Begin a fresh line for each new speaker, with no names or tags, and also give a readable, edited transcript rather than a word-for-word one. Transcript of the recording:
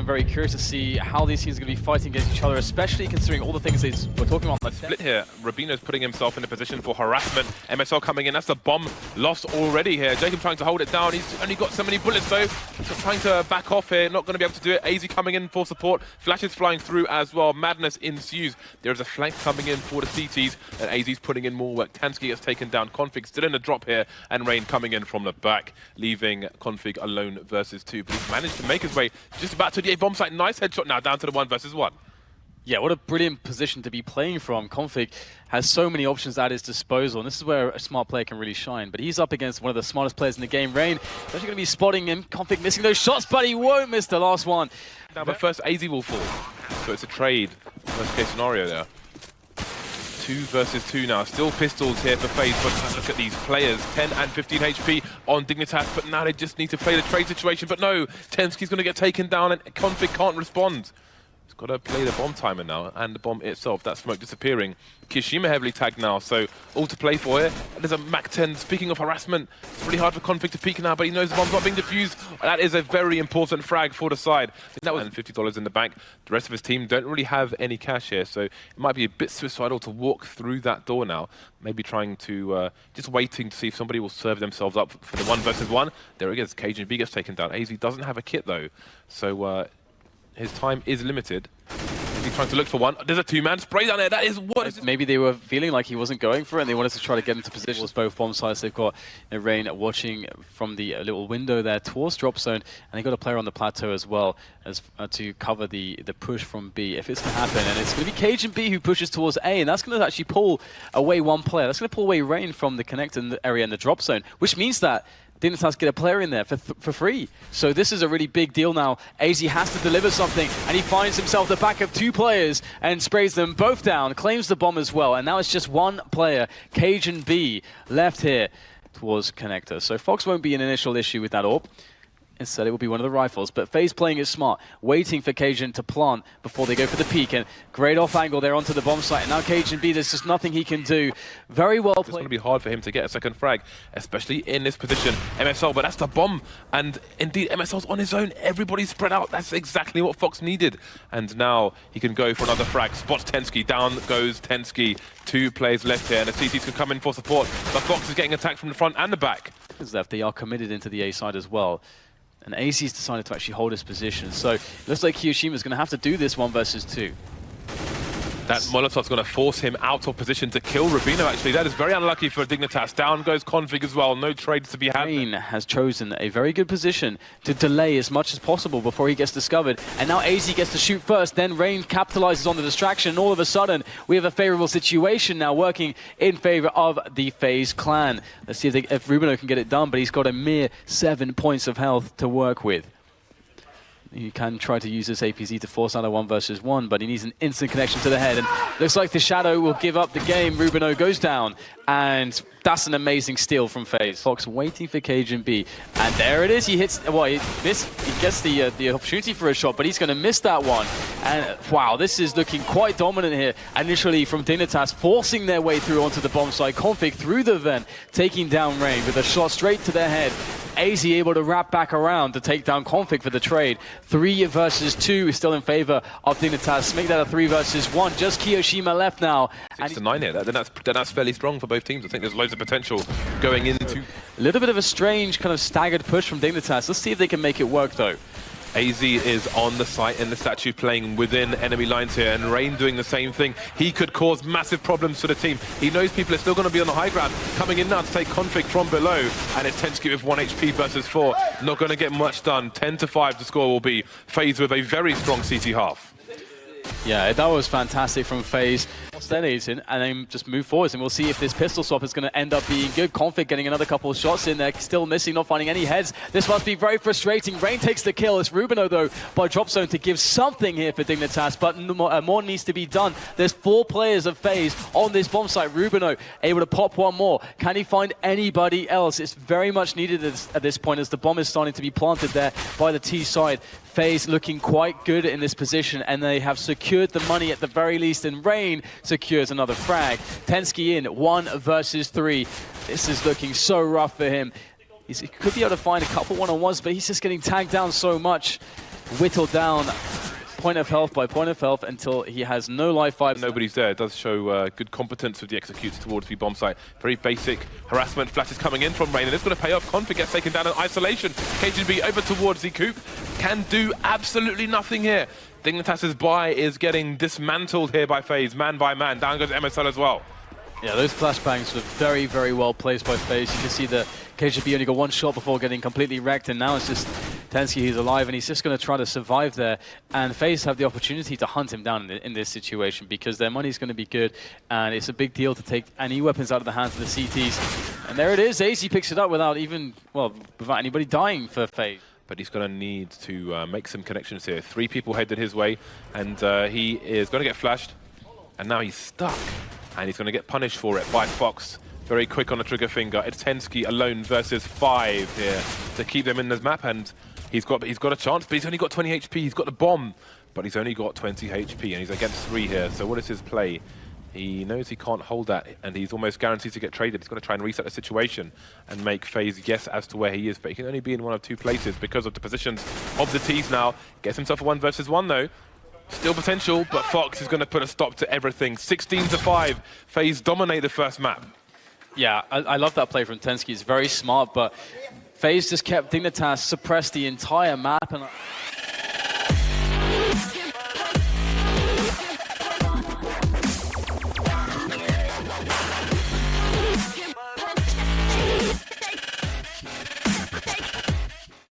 very curious to see how these teams are going to be fighting against each other, especially considering all the things they were talking about.
Split here. Rubino's putting himself in a position for harassment. MSL coming in. That's the bomb lost already here. Jacob trying to hold it down. He's only got so many bullets though. So trying to back off here. Not going to be able to do it. AZ coming in for support. Flashes flying through as well. Madness ensues. There's a flank coming in for the CTs. And AZ's putting in more work. Tansky gets taken down. Config still in the drop here. And Rain coming in from the back, leaving Config alone versus 2. But he's managed to make his way just about to the A bomb site. Nice headshot now down to the 1 versus 1.
Yeah, what a brilliant position to be playing from. Config has so many options at his disposal, and this is where a smart player can really shine. But he's up against one of the smartest players in the game. Rain is actually going to be spotting him. Config missing those shots, but he won't miss the last one.
Now, but first AZ will fall. So it's a trade. Worst case scenario there. 2 versus 2 now. Still pistols here for Faze, but look at these players. 10 and 15 HP on Dignitas, but now they just need to play the trade situation. But no, Tensky's going to get taken down and Config can't respond. He's got to play the bomb timer now, and the bomb itself, that smoke disappearing. Kishima heavily tagged now, so all to play for here. There's a Mac 10. Speaking of harassment, it's really hard for Config to peek now, but he knows the bomb's not being defused. That is a very important frag for the side. I think that was $50 in the bank. The rest of his team don't really have any cash here, so it might be a bit suicidal to walk through that door now. Maybe trying to, just waiting to see if somebody will serve themselves up for the 1 versus 1. There it is, Cajun B gets taken down. AZ doesn't have a kit though, so his time is limited. He's trying to look for one. There's a 2-man spray down there. That is what?
Maybe they were feeling like he wasn't going for it, and they wanted to try to get into position. Both bomb sites. They've got Rain watching from the little window there towards drop zone, and they got a player on the plateau as well as to cover the push from B if it's to happen. And it's going to be Cajun B who pushes towards A, and that's going to actually pull away one player. That's going to pull away Rain from the connector area in the drop zone, which means that Dignitas get a player in there for free. So this is a really big deal now. AZ has to deliver something, and he finds himself the back of 2 players and sprays them both down, claims the bomb as well, and now it's just 1 player, Cajun B, left here towards connector. So Fox won't be an initial issue with that AWP. Instead, it will be one of the rifles. But Faze playing it smart, waiting for Cajun to plant before they go for the peek. And great off angle there onto the bomb site. And now Cajun B, there's just nothing he can do. Very well played.
It's going to be hard for him to get a second frag, especially in this position. MSL, but that's the bomb. And indeed, MSL's on his own. Everybody's spread out. That's exactly what Fox needed. And now he can go for another frag. Spots Tensky. Down goes Tensky. 2 players left here. And the CTs can come in for support. But Fox is getting attacked from the front and the back.
Left, they are committed into the A side as well. And AZ's decided to actually hold his position. So it looks like Kiyoshima's going to have to do this 1 versus 2.
That Molotov's going to force him out of position to kill Rubino, actually. That is very unlucky for Dignitas. Down goes Config as well. No trades to be had.
Rain has chosen a very good position to delay as much as possible before he gets discovered. And now AZ gets to shoot first. Then Rain capitalizes on the distraction. And all of a sudden, we have a favorable situation now working in favor of the FaZe clan. Let's see if Rubino can get it done, but he's got a mere 7 points of health to work with. He can try to use this APZ to force out a 1 versus 1, but he needs an instant connection to the head. And looks like the Shadow will give up the game. Rubino goes down, and that's an amazing steal from Faze. Fox waiting for Cajun B, and there it is. He hits. Well, he gets the opportunity for a shot, but he's going to miss that one. And wow, this is looking quite dominant here. Initially from Dignitas, forcing their way through onto the bomb site. Config through the vent, taking down Rain with a shot straight to their head. AZ able to wrap back around to take down Config for the trade. 3 versus 2 is still in favor of Dignitas. Make that a 3 versus 1. Just Kiyoshima left now.
6 to 9 here. That's fairly strong for both teams. I think there's loads of potential going into.
A little bit of a strange kind of staggered push from Dignitas. Let's see if they can make it work though.
AZ is on the site in the statue playing within enemy lines here, and Rain doing the same thing. He could cause massive problems for the team. He knows people are still going to be on the high ground. Coming in now to take Config from below, and it's Tensky with 1 HP versus 4. Not going to get much done. 10 to 5 the score will be. Faze with a very strong CT half.
Yeah, that was fantastic from Faze. And then just move forwards, and we'll see if this pistol swap is going to end up being good. Config getting another couple of shots in there, still missing, not finding any heads. This must be very frustrating. Rain takes the kill. It's Rubino, though, by drop zone to give something here for Dignitas, but more needs to be done. There's 4 players of Faze on this bomb site. Rubino able to pop 1 more. Can he find anybody else? It's very much needed at this point as the bomb is starting to be planted there by the T side. Faze looking quite good in this position, and they have secured the money at the very least, and Rain secures another frag. Tensky in 1 versus 3. This is looking so rough for him. He could be able to find a couple one-on-ones, but he's just getting tagged down so much. whittled down point of health by point of health until he has no life vibes.
Nobody's there. It does show good competence with the executes towards the bomb site. Very basic harassment. Flashes coming in from Rain, and it's going to pay off. Config gets taken down in isolation. KGB over towards the Coop. Can do absolutely nothing here. Dignitas' buy is getting dismantled here by Faze, man by man. Down goes MSL as well.
Yeah, those flashbangs were very, very well placed by Faze. You can see the KGB only got one shot before getting completely wrecked, and now it's just Tensky who's alive, and he's just going to try to survive there. And Faze have the opportunity to hunt him down in this situation because their money's going to be good, and it's a big deal to take any weapons out of the hands of the CTs. And there it is. AZ picks it up without anybody dying for Faze.
But he's going to need to make some connections here. 3 people headed his way, and he is going to get flashed, and now he's stuck. And he's going to get punished for it by Fox. Very quick on the trigger finger. It's Tensky alone versus 5 here to keep them in this map, and he's got a chance, but he's only got 20 HP. He's got the bomb, but he's only got 20 HP, and he's against 3 here. So what is his play? He knows he can't hold that, and he's almost guaranteed to get traded. He's going to try and reset the situation and make Faze guess as to where he is, but he can only be in one of 2 places because of the positions of the T's now. Gets himself a 1 versus 1 though. Still potential, but Fox is going to put a stop to everything. 16-5. Faze dominate the first map.
Yeah, I love that play from Tensky. It's very smart, but Faze just kept Dignitas suppressed the entire map. And